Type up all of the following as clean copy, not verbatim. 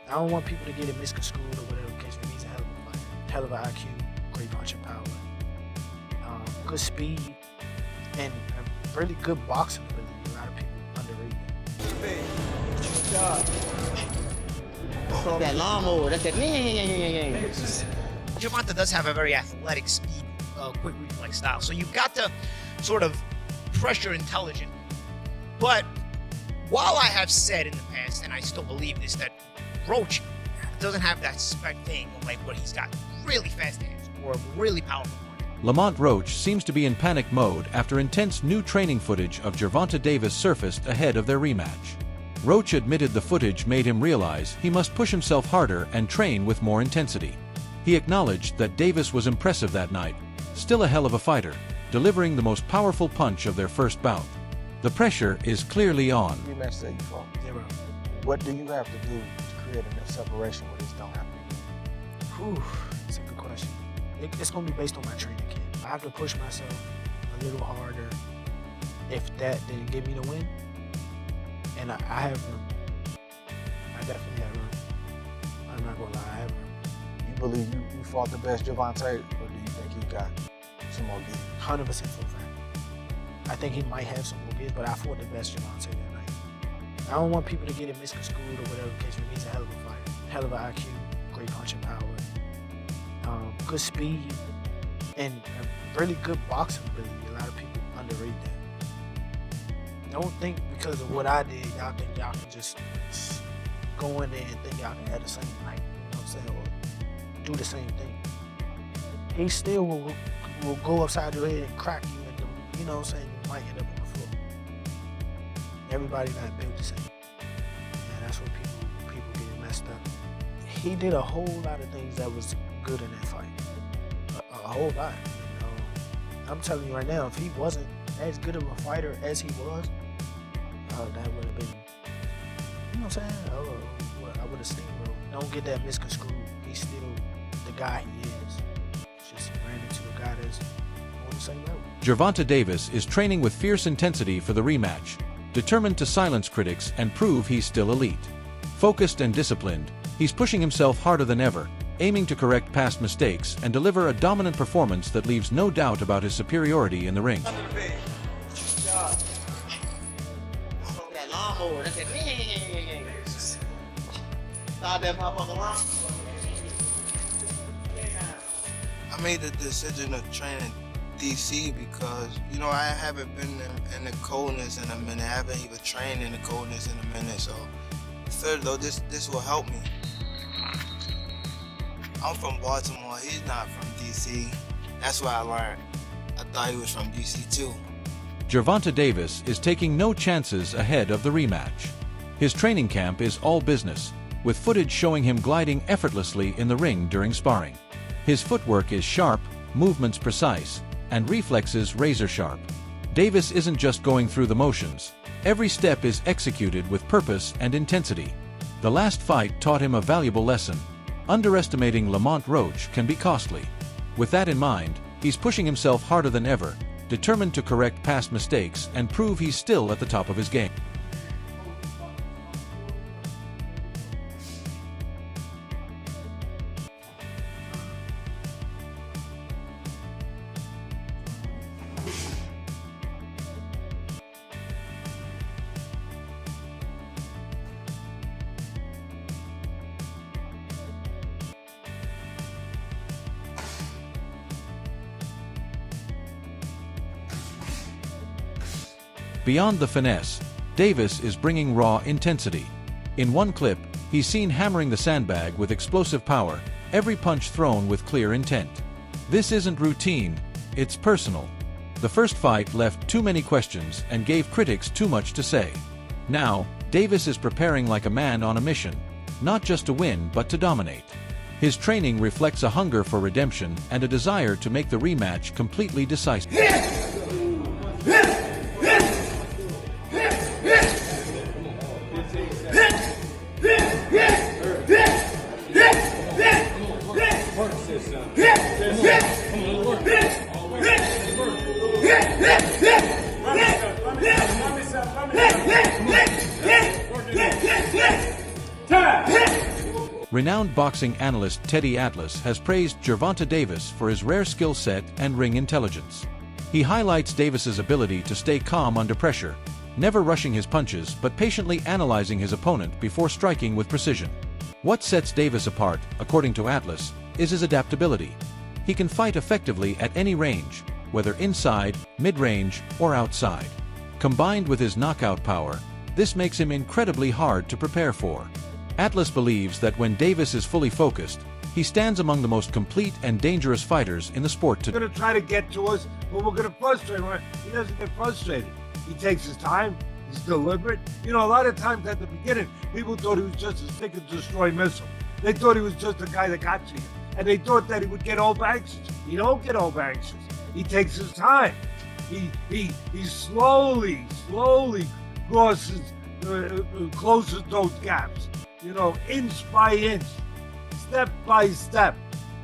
I don't want people to get it misconstrued or whatever because he's a hell of a fighter. Hell of an IQ, great punching power, good speed, and a really good boxing ability. A lot of people underrate that. That lawnmower, that's that. Gervonta does have a very athletic speed, quick reflex style. So you've got to sort of pressure intelligent. But while I have said in the past, and I still believe this, that Roach doesn't have that thing like what he's got really fast hands or really powerful punch. Lamont Roach seems to be in panic mode after intense new training footage of Gervonta Davis surfaced ahead of their rematch. Roach admitted the footage made him realize he must push himself harder and train with more intensity. He acknowledged that Davis was impressive that night, still a hell of a fighter, delivering the most powerful punch of their first bout. The pressure is clearly on. Rematch that you fought. 0. What do you have to do to create enough separation where this don't happen? Whew, that's a good question. It's going to be based on my training camp. I have to push myself a little harder. If that didn't give me the win, and I have room. I definitely have room. I'm not going to lie, I have room. You believe you fought the best Gervonta, or do you think he got some more gear? 100% full fact. I think he might have some more gears, but I fought the best Gervonta that night. I don't want people to get it misconstrued or whatever because he's a hell of a fighter. Hell of an IQ, great punching power, good speed, and a really good boxing ability. A lot of people underrate that. Don't think because of what I did, y'all think y'all can just go in there and think y'all can have the same night, you know what I'm saying, or do the same thing. He still will go upside your head and crack you, and you know what I'm saying, you might end up on the floor. Everybody not built the same. And that's where people get messed up. He did a whole lot of things that was good in that fight. A whole lot. You know? I'm telling you right now, if he wasn't as good of a fighter as he was, that would have been, you know what I'm saying? I would have steamrolled. Don't get that misconstrued. He's still the guy he is. Just ran into a guy that's on the same level. Gervonta Davis is training with fierce intensity for the rematch, determined to silence critics and prove he's still elite. Focused and disciplined, he's pushing himself harder than ever, aiming to correct past mistakes and deliver a dominant performance that leaves no doubt about his superiority in the ring. That lawnmower, that's that. Start that motherfucker lawn. I made the decision to train in DC because, you know, I haven't been in the coldness in a minute. I haven't even trained in the coldness in a minute. So, third though, this will help me. I'm from Baltimore. He's not from DC. That's what I learned. I thought he was from DC too. Gervonta Davis is taking no chances ahead of the rematch. His training camp is all business, with footage showing him gliding effortlessly in the ring during sparring. His footwork is sharp, movements precise, and reflexes razor sharp. Davis isn't just going through the motions. Every step is executed with purpose and intensity. The last fight taught him a valuable lesson. Underestimating Lamont Roach can be costly. With that in mind, he's pushing himself harder than ever, determined to correct past mistakes and prove he's still at the top of his game. Beyond the finesse, Davis is bringing raw intensity. In one clip, he's seen hammering the sandbag with explosive power, every punch thrown with clear intent. This isn't routine, it's personal. The first fight left too many questions and gave critics too much to say. Now, Davis is preparing like a man on a mission, not just to win but to dominate. His training reflects a hunger for redemption and a desire to make the rematch completely decisive. Renowned boxing analyst Teddy Atlas has praised Gervonta Davis for his rare skill set and ring intelligence. He highlights Davis's ability to stay calm under pressure, never rushing his punches but patiently analyzing his opponent before striking with precision. What sets Davis apart, according to Atlas, is his adaptability. He can fight effectively at any range, whether inside, mid-range, or outside. Combined with his knockout power, this makes him incredibly hard to prepare for. Atlas believes that when Davis is fully focused, he stands among the most complete and dangerous fighters in the sport today. He's going to try to get to us, but we're going to frustrate him. He doesn't get frustrated. He takes his time. He's deliberate. You know, a lot of times at the beginning, people thought he was just a stick and destroy missile. They thought he was just a guy that got to you. And they thought that he would get over anxious. He don't get over anxious. He takes his time. He slowly crosses, closes those gaps. You know, inch by inch, step by step,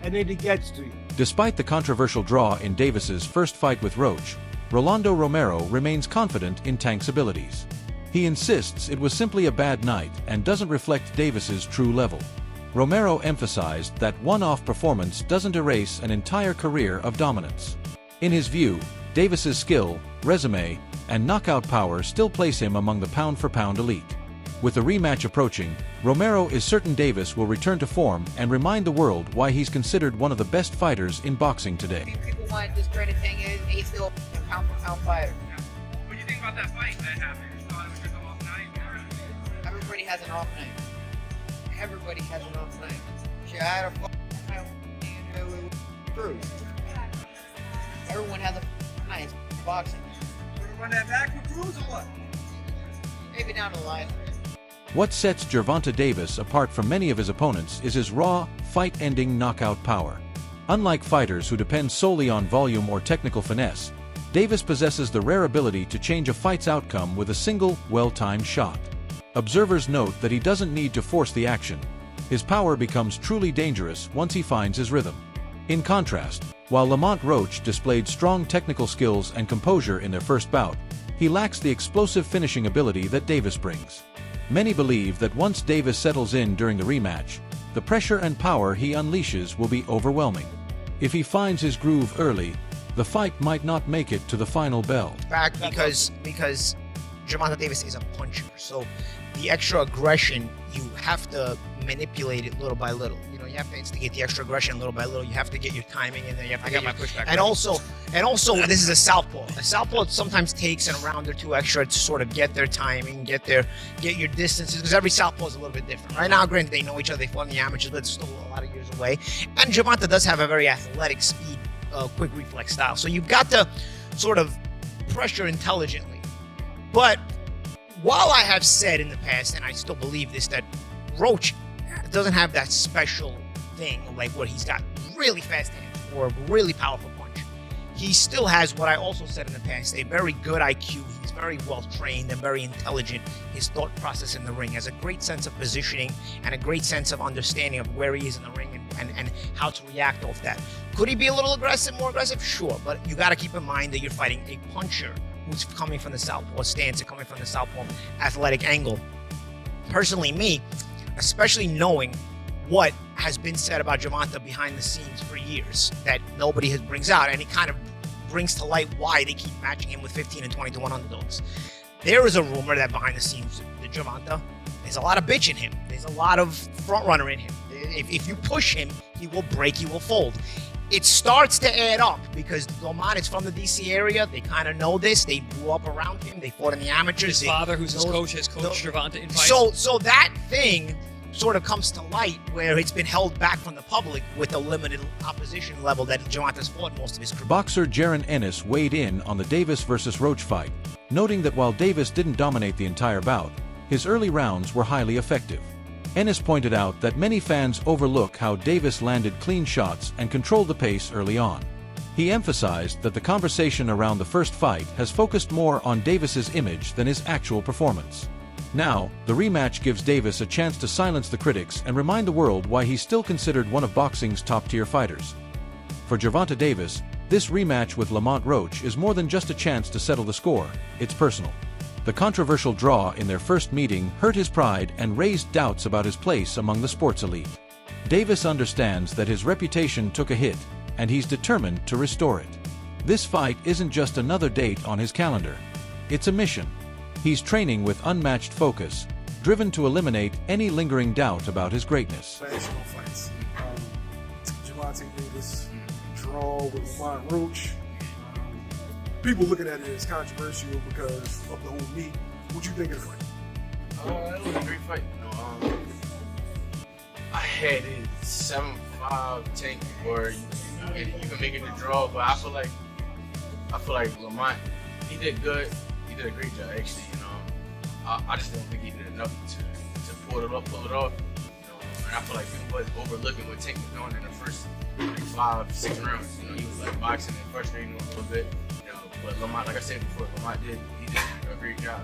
and then he gets to you. Despite the controversial draw in Davis's first fight with Roach, Rolando Romero remains confident in Tank's abilities. He insists it was simply a bad night and doesn't reflect Davis's true level. Romero emphasized that one-off performance doesn't erase an entire career of dominance. In his view, Davis's skill, resume, and knockout power still place him among the pound-for-pound elite. With the rematch approaching, Romero is certain Davis will return to form and remind the world why he's considered one of the best fighters in boxing today. People want to discredit thing is he's still a pound-for-pound fighter. What do you think about that fight that happened? You thought it was just an off night? Everybody has an off night. Everybody has an off night. Shit, I had a night with Cruz. Everyone has a night in boxing. We're gonna run that back with Cruz or what? Maybe down the line. What sets Gervonta Davis apart from many of his opponents is his raw, fight-ending knockout power. Unlike fighters who depend solely on volume or technical finesse, Davis possesses the rare ability to change a fight's outcome with a single, well-timed shot. Observers note that he doesn't need to force the action. His power becomes truly dangerous once he finds his rhythm. In contrast, while Lamont Roach displayed strong technical skills and composure in their first bout, he lacks the explosive finishing ability that Davis brings. Many believe that once Davis settles in during the rematch, the pressure and power he unleashes will be overwhelming. If he finds his groove early, the fight might not make it to the final bell. Back because Gervonta Davis is a puncher, so the extra aggression, you have to manipulate it little by little. You know, you have to instigate the extra aggression little by little. You have to get your timing in there. You have to get my pushback. And also, this is a southpaw. A southpaw sometimes takes a round or two extra to sort of get their timing, get your distances, because every southpaw is a little bit different. Right now, granted, they know each other, they fought in the amateurs, but it's still a lot of years away. And Gervonta does have a very athletic speed, quick reflex style. So you've got to sort of pressure intelligently. But while I have said in the past, and I still believe this, that Roach doesn't have that special thing, like where he's got really fast hands or a really powerful punch, he still has what I also said in the past, a very good IQ. He's very well trained and very intelligent. His thought process in the ring has a great sense of positioning and a great sense of understanding of where he is in the ring and how to react off that. Could he be a little aggressive, more aggressive? Sure, but you got to keep in mind that you're fighting a puncher who's coming from the southpaw stance and coming from the southpaw athletic angle. Personally, me, especially knowing what has been said about Gervonta behind the scenes for years that nobody brings out, and it kind of brings to light why they keep matching him with 15 and 20 to 1 underdogs. There is a rumor that behind the scenes, that Gervonta, there's a lot of bitch in him. There's a lot of front runner in him. If you push him, he will break, he will fold. It starts to add up because Lamont is from the DC area. They kind of know this. They grew up around him. They fought in the amateurs. His father, who's his coach, has coached Gervonta in fights. So that thing sort of comes to light where it's been held back from the public with the limited opposition level that Gervonta's fought most of his career. Boxer Jaron Ennis weighed in on the Davis versus Roach fight, noting that while Davis didn't dominate the entire bout, his early rounds were highly effective. Ennis pointed out that many fans overlook how Davis landed clean shots and controlled the pace early on. He emphasized that the conversation around the first fight has focused more on Davis's image than his actual performance. Now, the rematch gives Davis a chance to silence the critics and remind the world why he's still considered one of boxing's top-tier fighters. For Gervonta Davis, this rematch with Lamont Roach is more than just a chance to settle the score, it's personal. The controversial draw in their first meeting hurt his pride and raised doubts about his place among the sports elite. Davis understands that his reputation took a hit, and he's determined to restore it. This fight isn't just another date on his calendar. It's a mission. He's training with unmatched focus, driven to eliminate any lingering doubt about his greatness. National fights. Gervonta Davis draw with Lamont Roach. People looking at it as controversial because of the whole meet. What you think of the fight? It was a great fight. I had it 7-5 tank where you can make it a draw, but I feel like Lamont, he did good. He did a great job actually. I just don't think he did enough to pull it off. And I feel like people was overlooking what Tank was doing in the first 5-6 rounds. He was like boxing and frustrating him a little bit. But Lamont, like I said before, he did a great job.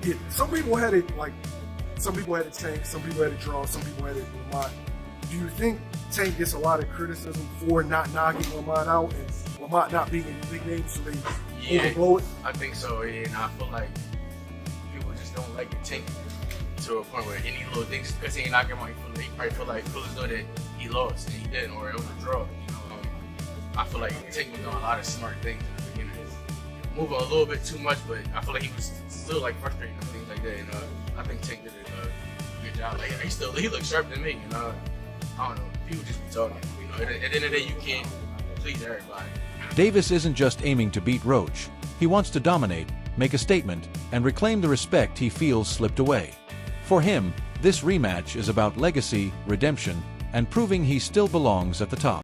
Yeah, some people had it Tank, some people had it draw, some people had it Lamont. Do you think Tank gets a lot of criticism for not knocking Lamont out and Lamont not being a big name, so they overblow it? I think so, yeah, and I feel like people just don't like the Tank to a point where any little things, because he ain't knocking him out, he probably feel as though that he lost, and he didn't, or it was a draw. I feel like Tank was doing a lot of smart things in the beginning. Moving a little bit too much, but I feel like he was still like frustrating and things like that. And I think Tank did a good job. Like he looked sharp than me. I don't know. People just be talking. At the end of the day, you can't please everybody. Davis isn't just aiming to beat Roach. He wants to dominate, make a statement, and reclaim the respect he feels slipped away. For him, this rematch is about legacy, redemption, and proving he still belongs at the top.